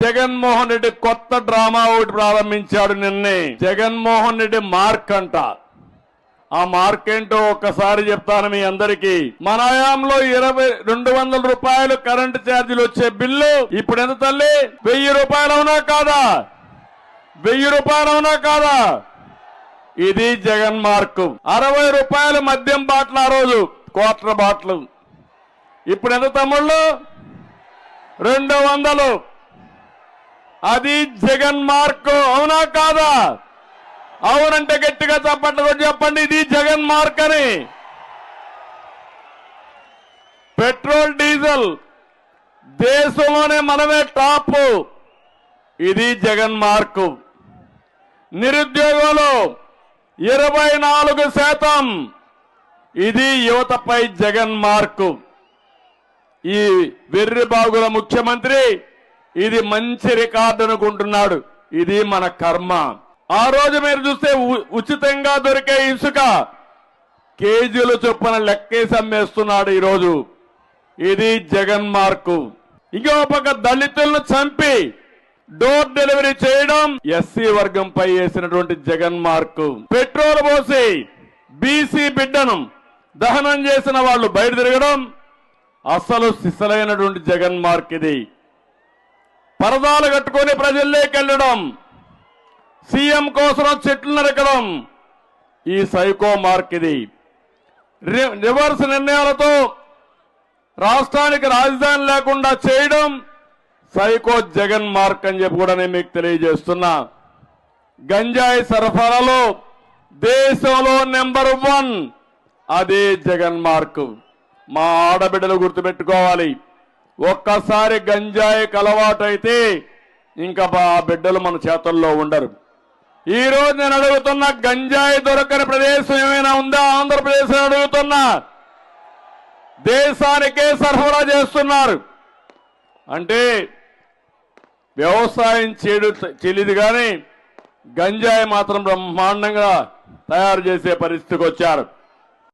జగన్మోహన్ రెడ్డి కొత్త డ్రామా ఒకటి ప్రారంభించాడు నిన్నే. జగన్మోహన్ రెడ్డి మార్క్ అంట. ఆ మార్క్ ఏంటో ఒక్కసారి చెప్తాను మీ అందరికీ. మన హయాంలో 200 రూపాయలు కరెంటు ఛార్జీలు వచ్చే బిల్లు ఇప్పుడు ఎంత తల్లి? 1000 రూపాయలు అవునా కాదా? 1000 రూపాయలు అవునా కాదా? ఇది జగన్ మార్కు. 60 రూపాయలు మద్యం బాటిల్ ఆ రోజు, క్వార్టర్ బాటిల్. ఇప్పుడు ఎంత తమ్ముళ్ళు? 200. అది జగన్ మార్కు. అవునా కాదా? అవునంటే గట్టిగా చప్పట్లు చెప్పండి, ఇది జగన్ మార్క్ అని. పెట్రోల్ డీజిల్ దేశంలోనే మనమే టాప్. ఇది జగన్ మార్కు. నిరుద్యోగంలో 24%. ఇది యువతపై జగన్ మార్కు. ఈ వెర్రి బాగుల ముఖ్యమంత్రి ఇది మంచి రికార్డు అనుకుంటున్నాడు. ఇది మన కర్మ. ఆ రోజు మీరు చూస్తే ఉచితంగా దొరికే ఇసుక కేజీల చొప్పున లెక్కేసి అమ్మేస్తున్నాడు ఈరోజు. ఇది జగన్ మార్కు. ఇంకో పక్క దళితులను చంపి డోర్ డెలివరీ చేయడం ఎస్సీ వర్గంపై వేసినటువంటి జగన్ మార్కు. పెట్రోల్ పోసి బీసీ బిడ్డను దహనం చేసిన వాళ్ళు బయట తిరగడం అసలు సిసలైనటువంటి జగన్ మార్క్. ఇది పరదాలు కట్టుకొని ప్రజల్లోకి వెళ్ళడం, సీఎం కోసం చెట్లు నరకడం, ఈ సైకో మార్క్. ఇది రివర్స్ నిర్ణయాలతో రాష్ట్రానికి రాజధాని లేకుండా చేయడం సైకో జగన్ మార్క్ అని చెప్పి కూడా నేను మీకు తెలియజేస్తున్నా. గంజాయి సరఫరాలో దేశంలో నెంబర్ 1 అదే జగన్ మార్క్. మా ఆడబిడ్డలు గుర్తుపెట్టుకోవాలి. ఒక్కసారి గంజాయికి అలవాటైతే ఇంకా ఆ బిడ్డలు మన చేతుల్లో ఉండరు. ఈ రోజు నేను అడుగుతున్నా, గంజాయి దొరకని ప్రదేశం ఏమైనా ఉందా? ఆంధ్రప్రదేశ్ అడుగుతున్నా. దేశానికే సరఫరా చేస్తున్నారు అంటే వ్యవసాయం చెల్లిది కానీ గంజాయి మాత్రం బ్రహ్మాండంగా తయారు చేసే పరిస్థితికి వచ్చారు.